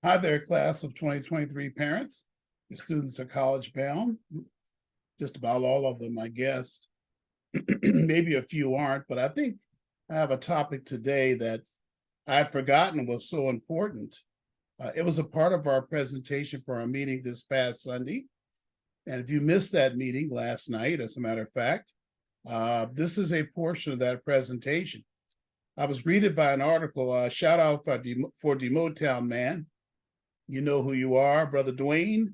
Hi there, class of 2023 parents. Your students are college bound, just about all of them, I guess. Maybe a few aren't, but I think I have a topic today that I had forgotten was so important. It was a part of our presentation for our meeting this past Sunday. And if you missed that meeting last night, as a matter of fact, this is a portion of that presentation. I was greeted by an article, shout out for Demotown Man. You know who you are, Brother Dwayne,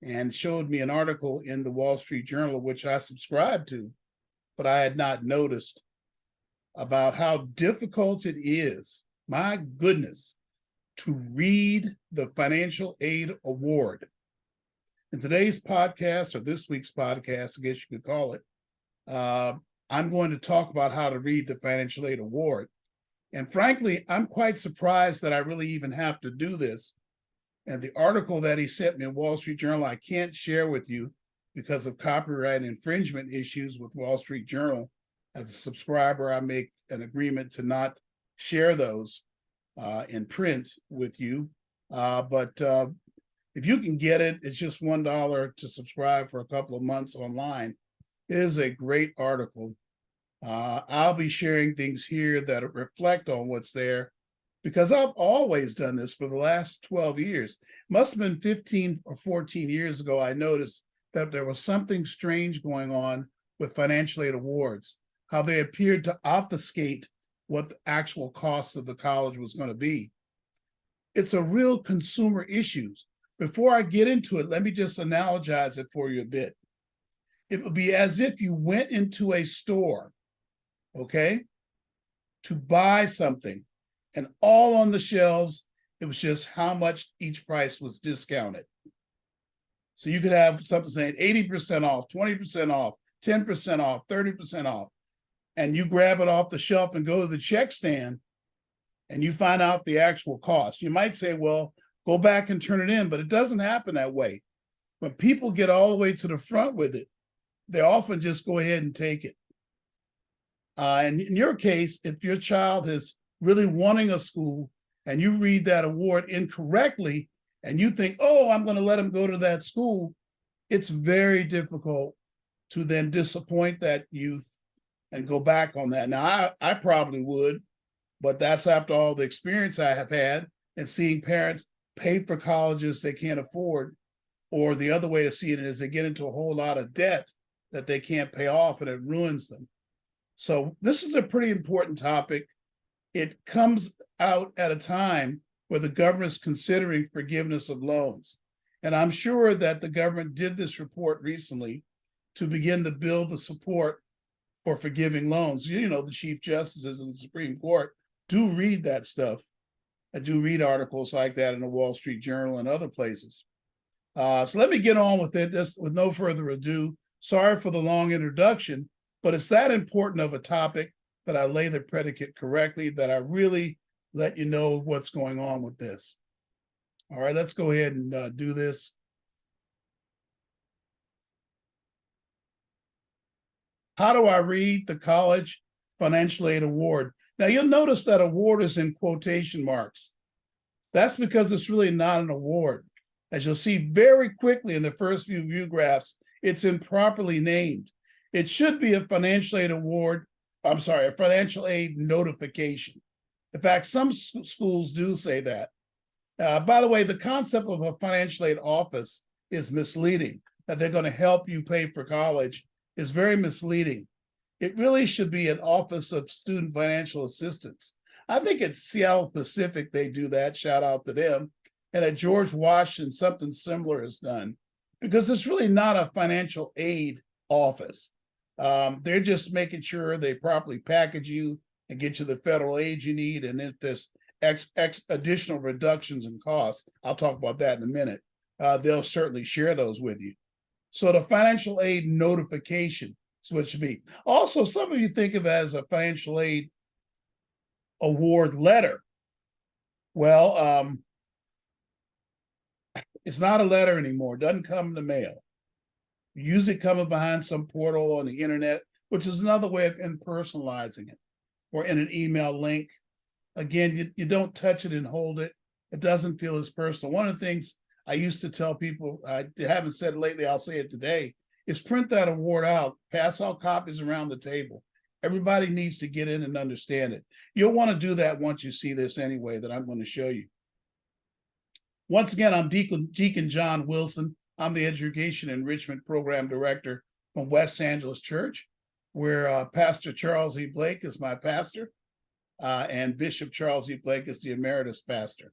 and showed me an article in the Wall Street Journal, which I subscribed to, but I had not noticed, about how difficult it is, my goodness, to read the financial aid award. In today's podcast, or this week's podcast, I guess you could call it, I'm going to talk about how to read the financial aid award. And frankly, I'm quite surprised that I really even have to do this. And the article that he sent me in Wall Street Journal, I can't share with you because of copyright infringement issues with Wall Street Journal. As a subscriber, I make an agreement to not share those in print with you. But if you can get it, it's just $1 to subscribe for a couple of months online. It is a great article. I'll be sharing things here that reflect on what's there, because I've always done this for the last 12 years. Must have been 15 or 14 years ago, I noticed that there was something strange going on with financial aid awards, how they appeared to obfuscate what the actual cost of the college was going to be. It's a real consumer issue. Before I get into it, let me just analogize it for you a bit. It would be as if you went into a store, okay, to buy something, and all on the shelves, it was just how much each price was discounted. So you could have something saying 80% off, 20% off, 10% off, 30% off. And you grab it off the shelf and go to the check stand and you find out the actual cost. You might say, well, go back and turn it in, but it doesn't happen that way. When people get all the way to the front with it, they often just go ahead and take it. And in your case, if your child is really wanting a school and you read that award incorrectly and you think, oh, I'm going to let them go to that school, it's very difficult to then disappoint that youth and go back on that. Now, I probably would, but that's after all the experience I have had and seeing parents pay for colleges they can't afford, or the other way to see it is they get into a whole lot of debt that they can't pay off and it ruins them. So this is a pretty important topic. It comes out at a time where the government is considering forgiveness of loans. And I'm sure that the government did this report recently to begin to build the support for forgiving loans. You know, the Chief Justices in the Supreme Court do read that stuff. I do read articles like that in the Wall Street Journal and other places. So let me get on with it, just with no further ado. Sorry for the long introduction, but it's that important of a topic that I lay the predicate correctly, that I really let you know what's going on with this. All right, let's go ahead and do this. How do I read the College Financial Aid Award? Now, you'll notice that award is in quotation marks. That's because it's really not an award. As you'll see very quickly in the first few view graphs, it's improperly named. It should be a financial aid award, a financial aid notification. In fact, some schools do say that. By the way, the concept of a financial aid office is misleading, that they're going to help you pay for college is very misleading. It really should be an Office of Student Financial Assistance. I think at Seattle Pacific, they do that, shout out to them. And at George Washington, something similar is done, because it's really not a financial aid office. They're just making sure they properly package you and get you the federal aid you need. And if there's additional reductions in costs, I'll talk about that in a minute, they'll certainly share those with you. So the financial aid notification is what it should be. Also, some of you think of it as a financial aid award letter. Well, it's not a letter anymore. It doesn't come in the mail. Usually coming behind some portal on the internet, which is another way of impersonalizing it, or in an email link. Again, you don't touch it and hold it. It doesn't feel as personal. One of the things I used to tell people, I haven't said it lately, I'll say it today, is print that award out, pass out copies around the table. Everybody needs to get in and understand it. You'll want to do that once you see this anyway, that I'm going to show you. Once again, I'm Deacon John Wilson. I'm the Education Enrichment Program Director from West Angeles Church, where Pastor Charles E. Blake is my pastor, and Bishop Charles E. Blake is the emeritus pastor.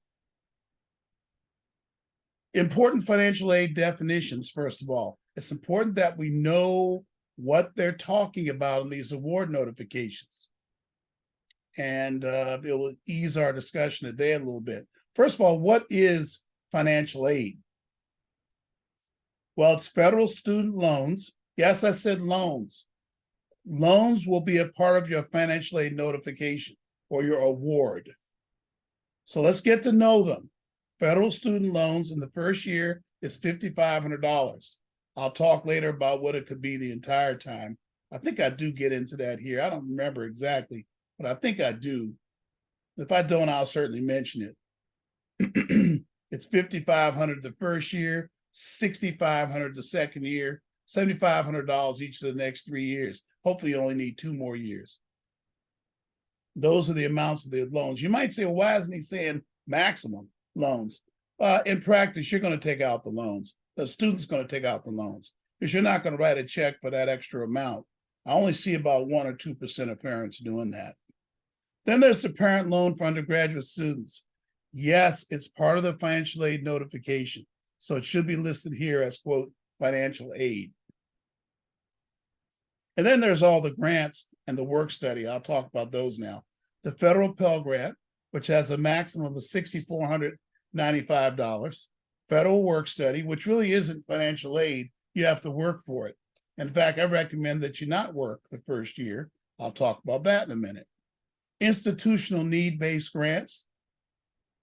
Important financial aid definitions, first of all. It's important that we know what they're talking about in these award notifications. And it will ease our discussion today a little bit. First of all, what is financial aid? Well, it's federal student loans. Yes, I said loans. Loans will be a part of your financial aid notification or your award. So let's get to know them. Federal student loans in the first year is $5,500. I'll talk later about what it could be the entire time. I think I do get into that here. I don't remember exactly, but I think I do. If I don't, I'll certainly mention it. It's $5,500 the first year, $6,500 the second year, $7,500 each of the next 3 years. Hopefully you only need 2 more years. Those are the amounts of the loans. You might say, well, why isn't he saying maximum loans? In practice, you're going to take out the loans. The student's going to take out the loans because you're not going to write a check for that extra amount. I only see about 1 or 2% of parents doing that. Then there's the parent loan for undergraduate students. Yes, it's part of the financial aid notification. So it should be listed here as, quote, financial aid. And then there's all the grants and the work study. I'll talk about those now. The federal Pell Grant, which has a maximum of $6,495. Federal work study, which really isn't financial aid. You have to work for it. In fact, I recommend that you not work the first year. I'll talk about that in a minute. Institutional need-based grants.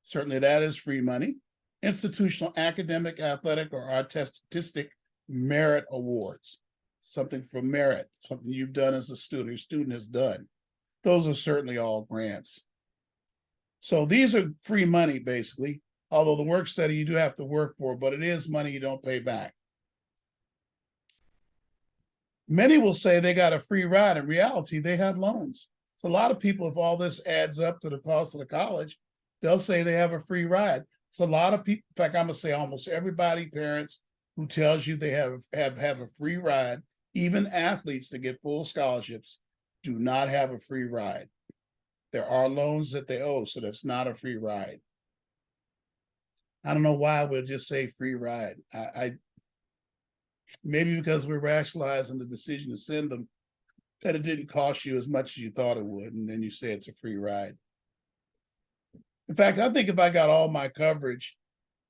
Certainly that is free money. Institutional academic, athletic, or artistic merit awards. Something for merit, something you've done as a student, your student has done. Those are certainly all grants. So these are free money, basically. Although the work study you do have to work for, but it is money you don't pay back. Many will say they got a free ride. In reality, they have loans. So a lot of people, if all this adds up to the cost of the college, they'll say they have a free ride. It's a lot of people. In fact, I'm gonna say almost everybody, parents, who tells you they have a free ride, even athletes that get full scholarships, do not have a free ride. There are loans that they owe, so that's not a free ride. I don't know why we'll just say free ride. I maybe because we're rationalizing the decision to send them, that it didn't cost you as much as you thought it would, and then you say it's a free ride. In fact, I think if I got all my coverage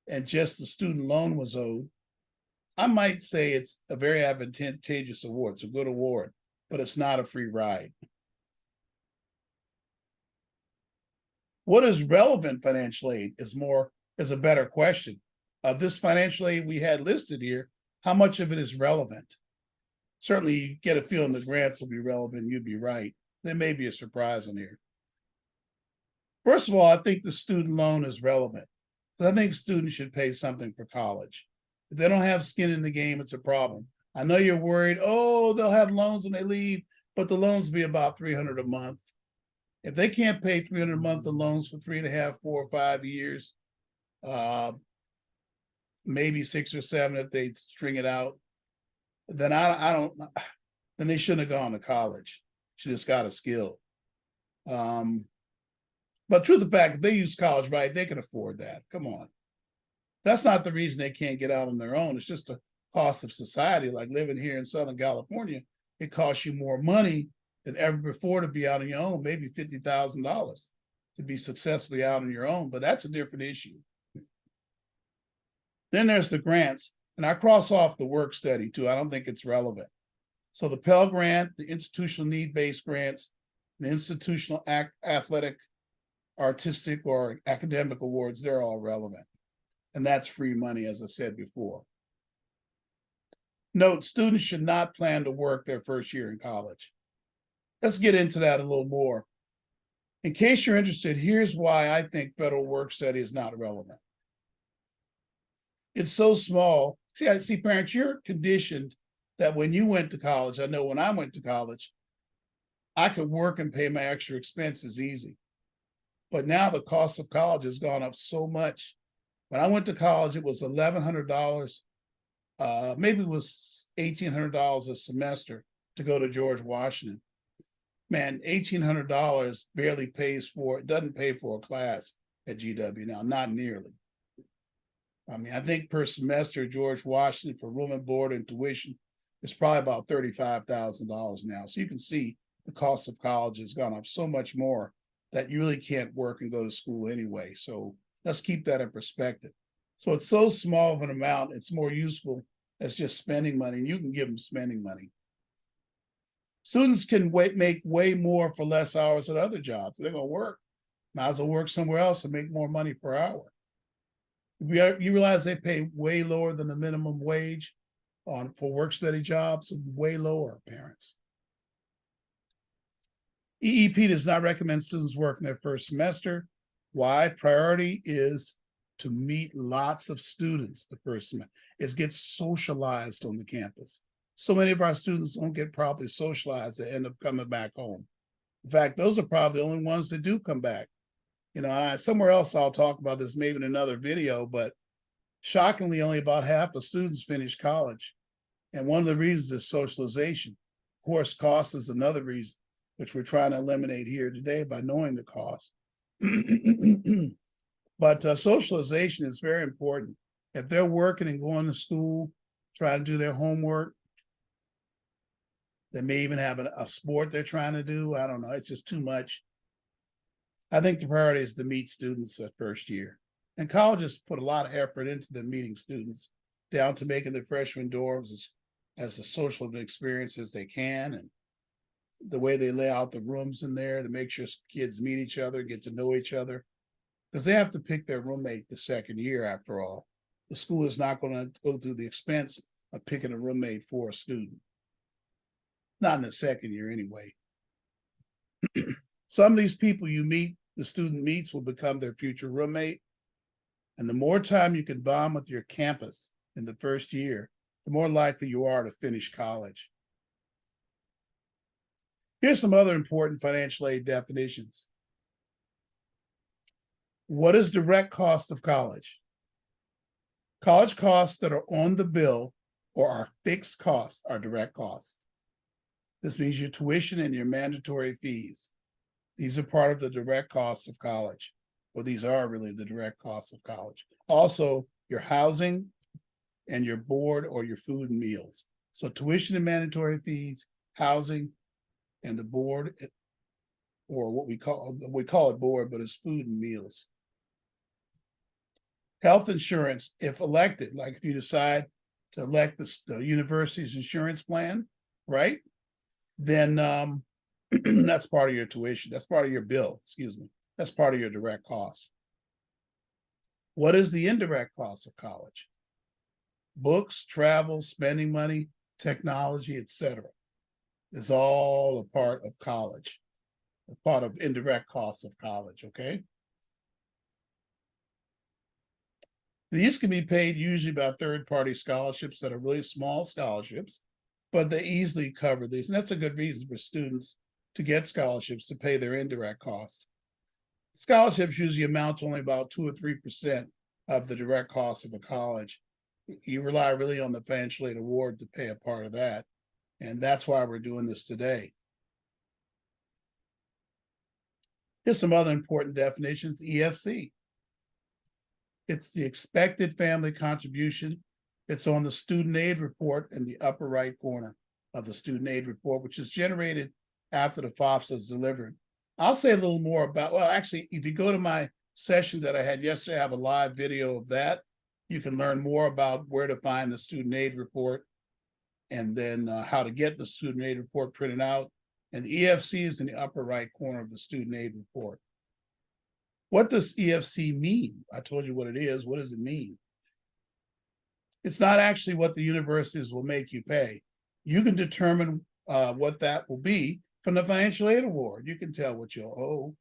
and just the student loan was owed, I might say it's a very advantageous award. It's a good award, but it's not a free ride. What is relevant financial aid is a better question. Of this financial aid we had listed here, how much of it is relevant? Certainly you get a feeling the grants will be relevant, you'd be right. There may be a surprise in here. First of all, I think the student loan is relevant. I think students should pay something for college. If they don't have skin in the game, it's a problem. I know you're worried, oh, they'll have loans when they leave, but the loans will be about $300 a month. If they can't pay $300 a month in loans for 3.5, 4, or 5 years, maybe 6 or 7 if they string it out, then then they shouldn't have gone to college. Should just got a skill. But truth of the fact, if they use college right, they can afford that. Come on. That's not the reason they can't get out on their own. It's just the cost of society. Like living here in Southern California, it costs you more money than ever before to be out on your own, maybe $50,000 to be successfully out on your own. But that's a different issue. Then there's the grants. And I cross off the work study too. I don't think it's relevant. So the Pell Grant, the institutional need-based grants, the institutional athletic, artistic, or academic awards, they're all relevant. And that's free money, as I said before. Note, students should not plan to work their first year in college. Let's get into that a little more. In case you're interested, here's why I think federal work study is not relevant. It's so small. See, parents, you're conditioned that when you went to college, I know when I went to college, I could work and pay my extra expenses easy. But now the cost of college has gone up so much. When I went to college, it was $1,100, maybe it was $1,800 a semester to go to George Washington. Man, $1,800 barely pays for, it doesn't pay for a class at GW now, not nearly. I mean, I think per semester, George Washington for room and board and tuition is probably about $35,000 now. So you can see the cost of college has gone up so much more that you really can't work and go to school anyway. So let's keep that in perspective. So it's so small of an amount, it's more useful as just spending money, and you can give them spending money. Students can make way more for less hours at other jobs. They're going to work. Might as well work somewhere else and make more money per hour. You realize they pay way lower than the minimum wage for work study jobs, way lower, parents. EEP does not recommend students work in their first semester. Why? Priority is to meet lots of students the first semester. It gets socialized on the campus. So many of our students don't get properly socialized, they end up coming back home. In fact, those are probably the only ones that do come back. You know, somewhere else I'll talk about this maybe in another video, but shockingly, only about half of students finish college. And one of the reasons is socialization. Of course, cost is another reason, which we're trying to eliminate here today by knowing the cost. But socialization is very important. If they're working and going to school, trying to do their homework, they may even have a sport they're trying to do. I don't know. It's just too much. I think the priority is to meet students at first year. And colleges put a lot of effort into them meeting students, down to making the freshman dorms as a social experience as they can, and the way they lay out the rooms in there to make sure kids meet each other, get to know each other, because they have to pick their roommate the second year after all. The school is not going to go through the expense of picking a roommate for a student. Not in the second year anyway. Some of these people the student meets will become their future roommate. And the more time you can bond with your campus in the first year, the more likely you are to finish college. Here's some other important financial aid definitions. What is direct cost of college? College costs that are on the bill or are fixed costs are direct costs. This means your tuition and your mandatory fees. These are part of the direct costs of college, or these are really the direct costs of college. Also, your housing and your board or your food and meals. So tuition and mandatory fees, housing, and the board, or what we call it board, but it's food and meals. Health insurance, if elected, like if you decide to elect the university's insurance plan, right? Then that's part of your tuition. That's part of your bill, excuse me. That's part of your direct cost. What is the indirect cost of college? Books, travel, spending money, technology, etc. Is all a part of college, a part of indirect costs of college, okay? These can be paid usually by third-party scholarships that are really small scholarships, but they easily cover these. And that's a good reason for students to get scholarships to pay their indirect cost. Scholarships usually amount to only about 2 or 3% of the direct cost of a college. You rely really on the financial aid award to pay a part of that. And that's why we're doing this today. Here's some other important definitions. EFC. It's the expected family contribution. It's on the student aid report in the upper right corner of the student aid report, which is generated after the FOFSA is delivered. I'll say a little more about, well, actually, if you go to my session that I had yesterday, I have a live video of that. You can learn more about where to find the student aid report, and then how to get the student aid report printed out. And the EFC is in the upper right corner of the student aid report. What does EFC mean? I told you what it is. What does it mean? It's not actually what the universities will make you pay. You can determine what that will be from the financial aid award. You can tell what you'll owe.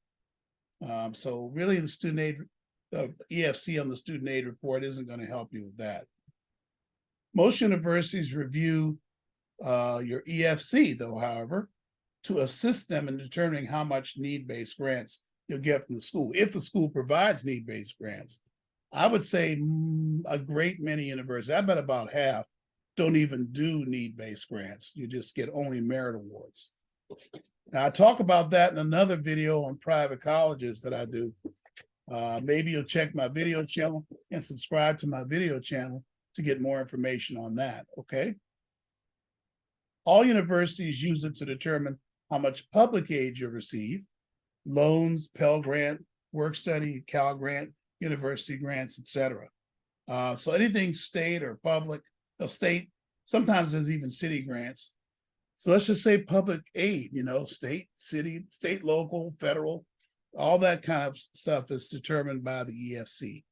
So really the student aid, the EFC on the student aid report isn't going to help you with that. Most universities review your EFC, though, however, to assist them in determining how much need-based grants you'll get from the school, if the school provides need-based grants. I would say a great many universities, I bet about half, don't even do need-based grants. You just get only merit awards. Now, I talk about that in another video on private colleges that I do. Maybe you'll check my video channel and subscribe to my video channel to get more information on that, okay? All universities use it to determine how much public aid you receive, loans, Pell Grant, work study, Cal Grant, university grants, etc. So anything state or public, state, sometimes there's even city grants. So let's just say public aid, state, city, state, local, federal, all that kind of stuff is determined by the EFC.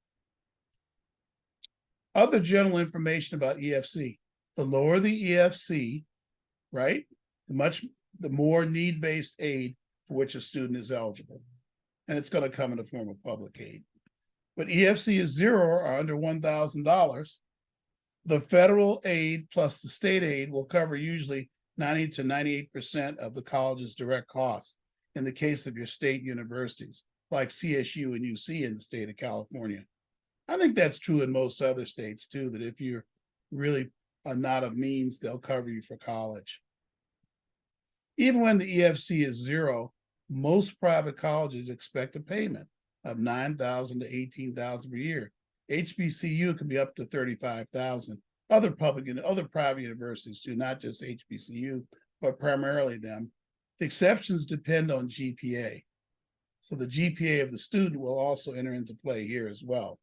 Other general information about EFC, the lower the EFC, right, the more need-based aid for which a student is eligible. And it's going to come in the form of public aid. But EFC is 0 or under $1,000. The federal aid plus the state aid will cover usually 90 to 98% of the college's direct costs in the case of your state universities, like CSU and UC in the state of California. I think that's true in most other states too, that if you're really not of means, they'll cover you for college. Even when the EFC is 0, most private colleges expect a payment of $9,000 to $18,000 per year. HBCU can be up to $35,000. Other public and other private universities do, not just HBCU, but primarily them. The exceptions depend on GPA. So the GPA of the student will also enter into play here as well.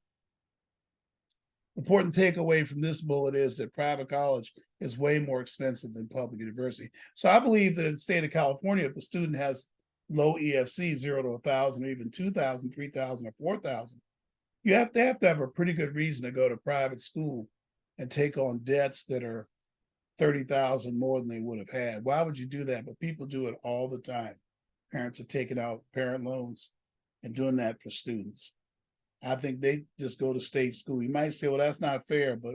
Important takeaway from this bullet is that private college is way more expensive than public university. So I believe that in the state of California, if a student has low EFC, 0 to 1,000, or even 2,000, 3,000, or 4,000, they have to have a pretty good reason to go to private school and take on debts that are 30,000 more than they would have had. Why would you do that? But people do it all the time. Parents are taking out parent loans and doing that for students. I think they just go to state school. You might say, well, that's not fair, but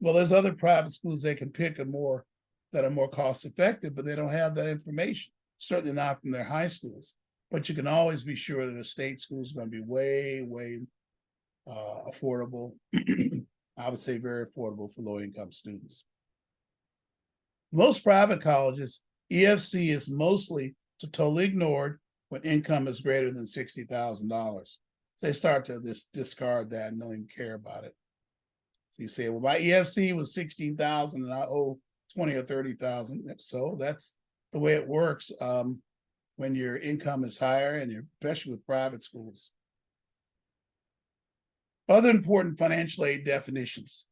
well, there's other private schools they can pick that are more cost effective, but they don't have that information. Certainly not from their high schools. But you can always be sure that a state school is going to be way, way affordable. I would say very affordable for low-income students. Most private colleges, EFC is mostly totally ignored when income is greater than $60,000. So they start to just discard that and don't even care about it. So you say, well, my EFC was 16,000 and I owe 20 or 30,000. So that's the way it works when your income is higher, and especially with private schools. Other important financial aid definitions.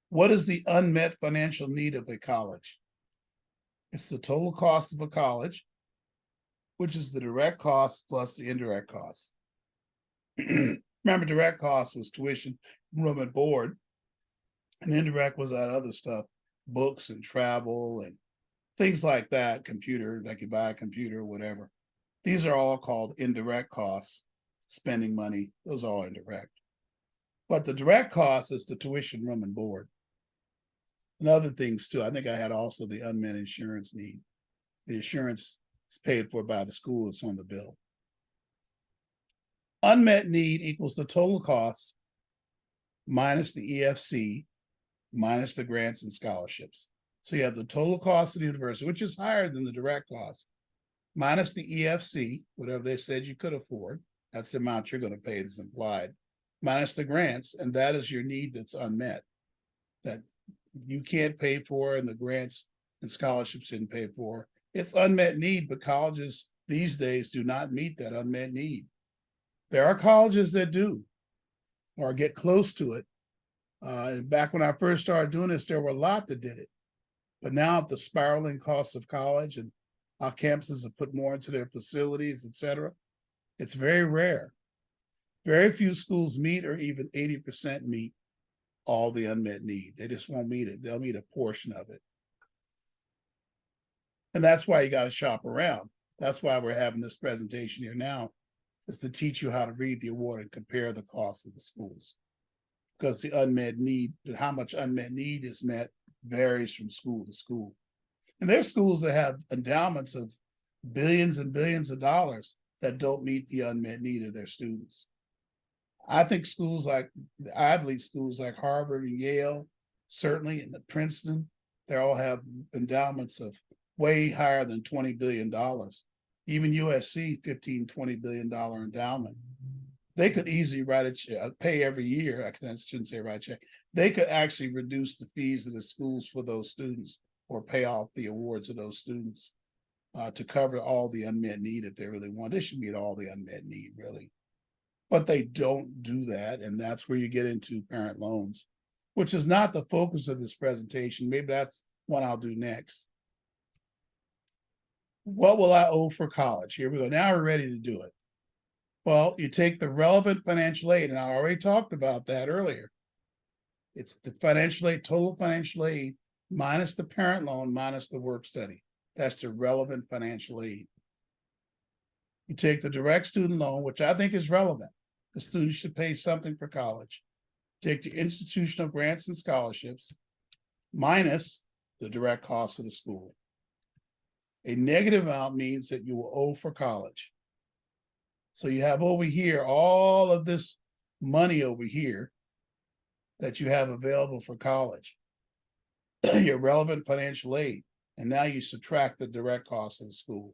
What is the unmet financial need of a college? It's the total cost of a college, which is the direct cost plus the indirect cost. Remember, direct cost was tuition, room and board, and indirect was that other stuff, books and travel and things like that, computer, like you buy a computer, whatever. These are all called indirect costs, spending money, those are all indirect. But the direct cost is the tuition, room and board. And other things too. I think I had also the unmet insurance need. The insurance is paid for by the school, it's on the bill. Unmet need equals the total cost minus the EFC minus the grants and scholarships. So you have the total cost of the university, which is higher than the direct cost, minus the EFC, whatever they said you could afford. That's the amount you're going to pay that's implied, minus the grants, and that is your need that's unmet, that you can't pay for and the grants and scholarships didn't pay for. It's unmet need, but colleges these days do not meet that unmet need. There are colleges that do or get close to it. Back when I first started doing this, there were a lot that did it. But now the spiraling costs of college and our campuses have put more into their facilities, et cetera, it's very rare. Very few schools meet or even 80% meet all the unmet need. They just won't meet it. They'll meet a portion of it. And that's why you got to shop around. That's why we're having this presentation here now, is to teach you how to read the award and compare the costs of the schools. Because the unmet need, how much unmet need is met, varies from school to school. And there's schools that have endowments of billions and billions of dollars that don't meet the unmet need of their students. I think schools like the Ivy League schools like Harvard and Yale, certainly, and Princeton, they all have endowments of way higher than $20 billion. Even USC, $15-20 billion endowment. They could easily write a check, pay every year. I shouldn't say write a check. They could actually reduce the fees of the schools for those students or pay off the awards of those students to cover all the unmet need if they really want. They should meet all the unmet need, really. But they don't do that, and that's where you get into parent loans, which is not the focus of this presentation. Maybe that's one I'll do next. What will I owe for college? Here we go. Now we're ready to do it. Well, you take the relevant financial aid, and I already talked about that earlier. It's the financial aid, total financial aid, minus the parent loan, minus the work study. That's the relevant financial aid. You take the direct student loan, which I think is relevant. The student should pay something for college. Take the institutional grants and scholarships, minus the direct cost of the school. A negative amount means that you will owe for college. So you have over here all of this money over here that you have available for college, your relevant financial aid, and now you subtract the direct cost of the school.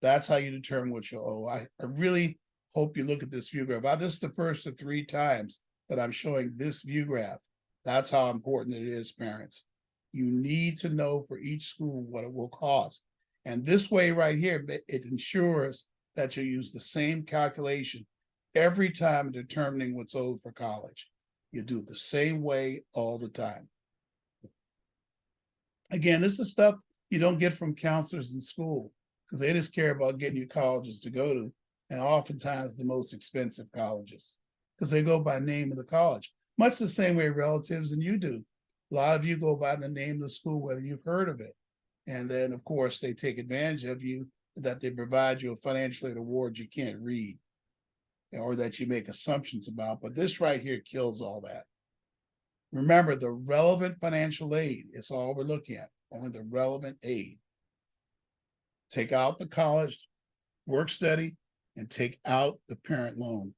That's how you determine what you owe. I really hope you look at this view graph. This is the first of 3 times that I'm showing this view graph. That's how important it is, parents. You need to know for each school what it will cost. And this way right here, it ensures that you use the same calculation every time determining what's owed for college. You do it the same way all the time. Again, this is stuff you don't get from counselors in school because they just care about getting you colleges to go to, and oftentimes the most expensive colleges because they go by name of the college, much the same way relatives and you do. A lot of you go by the name of the school, whether you've heard of it. And then, of course, they take advantage of you, that they provide you a financial aid award you can't read or that you make assumptions about. But this right here kills all that. Remember, the relevant financial aid is all we're looking at, only the relevant aid. Take out the college, work study, and take out the parent loan.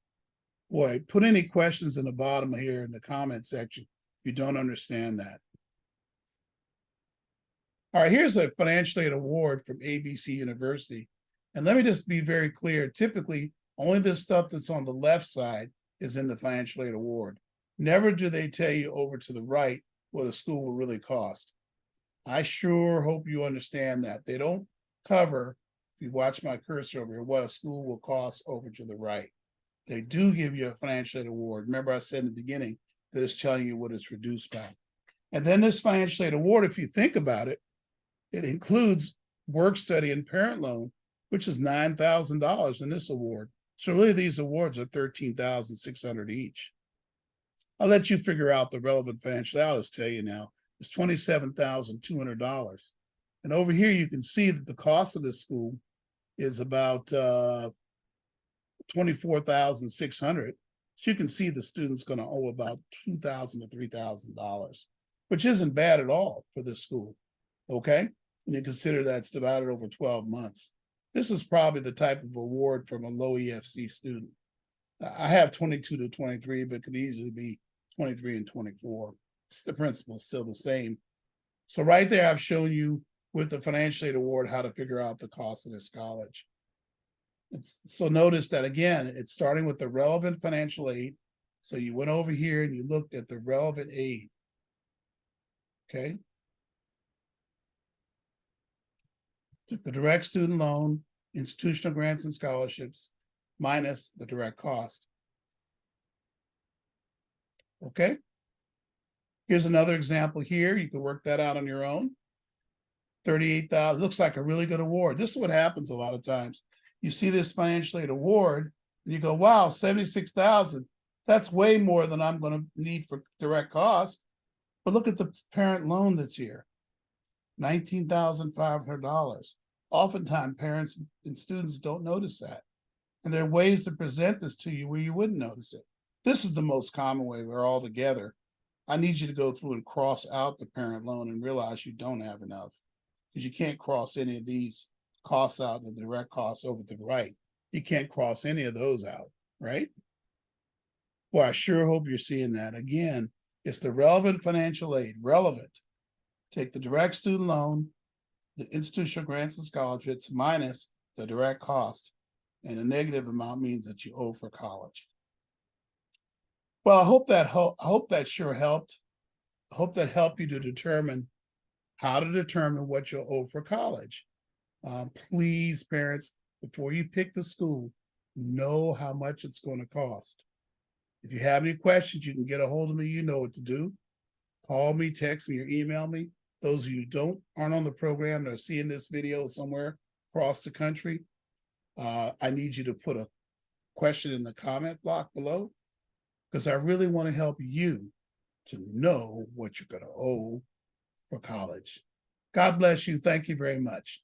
Boy, put any questions in the bottom here in the comment section if you don't understand that. All right, here's a financial aid award from ABC University. And let me just be very clear. Typically, only the stuff that's on the left side is in the financial aid award. Never do they tell you over to the right what a school will really cost. I sure hope you understand that. They don't cover, if you watch my cursor over here, what a school will cost over to the right. They do give you a financial aid award. Remember I said in the beginning that it's telling you what it's reduced by. And then this financial aid award, if you think about it, it includes work study and parent loan, which is $9,000 in this award. So really these awards are $13,600 each. I'll let you figure out the relevant financial aid. I'll just tell you now, it's $27,200. And over here, you can see that the cost of this school is about $24,600. So you can see the student's going to owe about $2,000 to $3,000, which isn't bad at all for this school. Okay, and you consider that's divided over 12 months. This is probably the type of award from a low EFC student. I have 22 to 23, but could easily be 23 and 24. The principle is still the same. So right there, I've shown you with the financial aid award how to figure out the cost of this college. So notice that again, it's starting with the relevant financial aid. So you went over here and you looked at the relevant aid. Okay. Took the direct student loan, institutional grants and scholarships, minus the direct cost. Okay. Here's another example here. You can work that out on your own. 38,000 looks like a really good award. This is what happens a lot of times. You see this financial aid award and you go, wow, 76,000. That's way more than I'm going to need for direct cost. But look at the parent loan that's here. $19,500. Oftentimes, parents and students don't notice that. And there are ways to present this to you where you wouldn't notice it. This is the most common way. We're all together. I need you to go through and cross out the parent loan and realize you don't have enough, because you can't cross any of these costs out, the direct costs over to the right. You can't cross any of those out, right? Well, I sure hope you're seeing that. Again, it's the relevant financial aid, relevant. Take the direct student loan, the institutional grants and scholarships minus the direct cost, and a negative amount means that you owe for college. Well, I hope that sure helped. I hope that helped you to determine how to determine what you'll owe for college. Please, parents, before you pick the school, know how much it's going to cost. If you have any questions, you can get a hold of me. You know what to do. Call me, text me, or email me. Those of you who aren't on the program that are seeing this video somewhere across the country, I need you to put a question in the comment block below, because I really want to help you to know what you're going to owe for college. God bless you. Thank you very much.